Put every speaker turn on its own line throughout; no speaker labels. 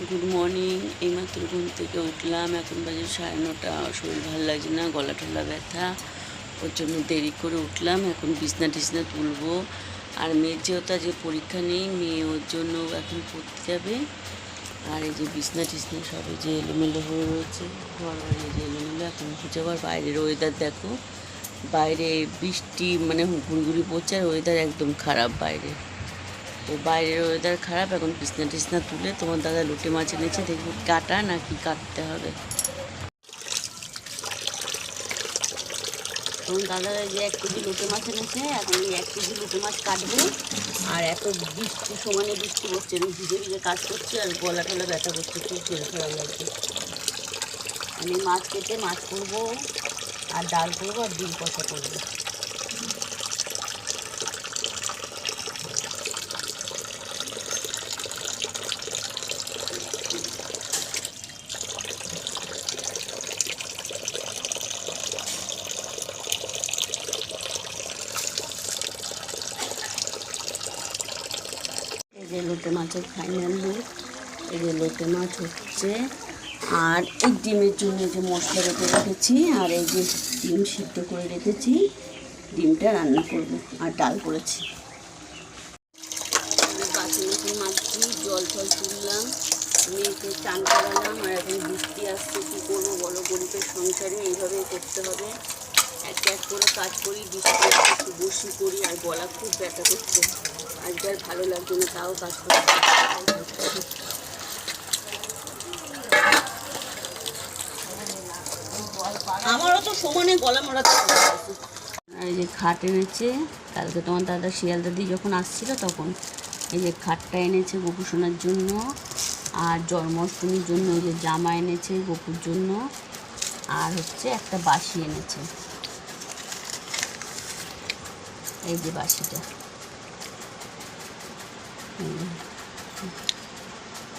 Good morning. এইমাত্র ঘুম থেকে উঠলাম, এখন বাজে 9:30। শরীর ভালো লাগছে না, গলা টলা ব্যথা, ওর জন্য দেরি করে উঠলাম। এখন বিছনা টিছনা তুলবো। আর মেয়ের যেহেতু আজকে পরীক্ষা নেই, মেয়ে ওর জন্য এখন পড়তে যাবে। আর এই যে বিছনা টিছনা সবে যে এলোমেলো হয়ে রয়েছে, ঘর বাড়ি যে এলোমেলো, এখন খুঁজে আবার বাইরের ওয়েদার দেখো। বাইরে বৃষ্টি মানে ঘুরঘুরি পড়ছে, আর ওয়েদার একদম খারাপ বাইরে। তো বাইরের ওয়েদার খারাপ। এখন বিছনা টিছনা তুলে তোমার দাদা লোটে মাছ এনেছে, দেখবো কাটা নাকি কাটতে হবে। তোমার দাদা যে 1 কেজি লোটে মাছ এনেছে, এখন এই 1 কেজি লোটে মাছ কাটবে। আর এত বৃষ্টি, সমানে বৃষ্টি পড়ছে, আমি ভিজে ভিজে কাজ করছি, আর গলা টলা ব্যথা করছে, খুব শরীর খারাপ লাগছে। আমি মাছ কেটে মাছ করবো, আর ডাল করবো, আর ডিম কষা করবো। এই যে লোটে মাছের ফাইনাল লুক, এই যে লোটে মাছ হচ্ছে। আর এই ডিমের জন্য যে মশলা রেখে রেখেছি, আর এই যে ডিম সিদ্ধ করে রেখেছি, ডিমটা রান্না করব। আর ডাল করেছি। বাসন মাজছি, জল ফল তুললাম, মেয়েকে চান করালাম। আর এখন বৃষ্টি আসছে, কী করবো বলো, গরিবের সংসারে এইভাবেই করতে হবে। এক এক করে কাজ করি, বৃষ্টি একটু বসি করি, আর গলা খুব ব্যথা করছে। আজকে আর ভালো লাগছে না, তাও কাজ করতে। আমারও তো সমানে গলা মরাতে। আর এই যে খাট এনেছে, কালকে তোমার দাদা শিয়ালদা দিয়ে যখন আসছিল তখন এই যে খাটটা এনেছে গপু সোনার জন্য। আর জন্মাষ্টমীর জন্য এই যে জামা এনেছে গপুর জন্য। আর হচ্ছে একটা বাঁশি এনেছে, এই যে বাঁশিটা।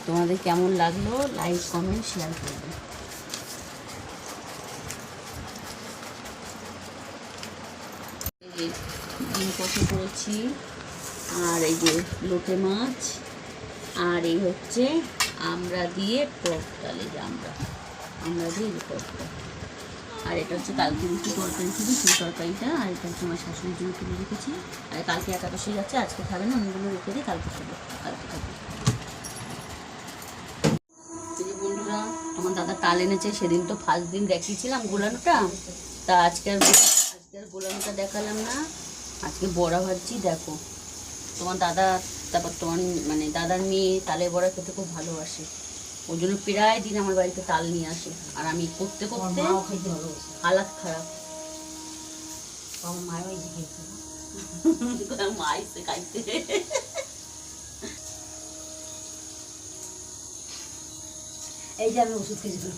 তোমাদের কেমন লাগলো লাইক কমেন্ট শেয়ার করবে। ডিম কষা করেছি, আর এই যে লোটে মাছ, আর এই হচ্ছে আমরা দিয়ে টক ডাল। এই যে আমরা দিয়ে টক ডাল। আর এটা হচ্ছে কালকে রুটি তরকারি ছিল, সেই তরকারিটা। আর এটা হচ্ছে আমার শাশুড়ির জন্য তুলে রেখেছি। আর কালকে একাদশী যাচ্ছে, আজকে খাবে না, অন্যগুলো রেখে দিই, কালকে খাবে, কালকে খাবে। বন্ধুরা, তোমার দাদা তাল এনেছে, সেদিন তো ফার্স্ট দিন দেখিয়েছিলাম গোলানোটা, তা আজকে আর গোলানোটা দেখালাম না। আজকে বড়া ভাজছি, দেখো। তোমার দাদা, তারপর তোমার মানে দাদার মেয়ে তালের বড়া খেতে খুব ভালোবাসে, ওই জন্য প্রায় দিন আমার বাড়িতে তাল নিয়ে আসে। আর আমি করতে করতে হালাত খারাপ। মা এসে খাইতে। এই যে আমি ওষুধ খেয়েছি।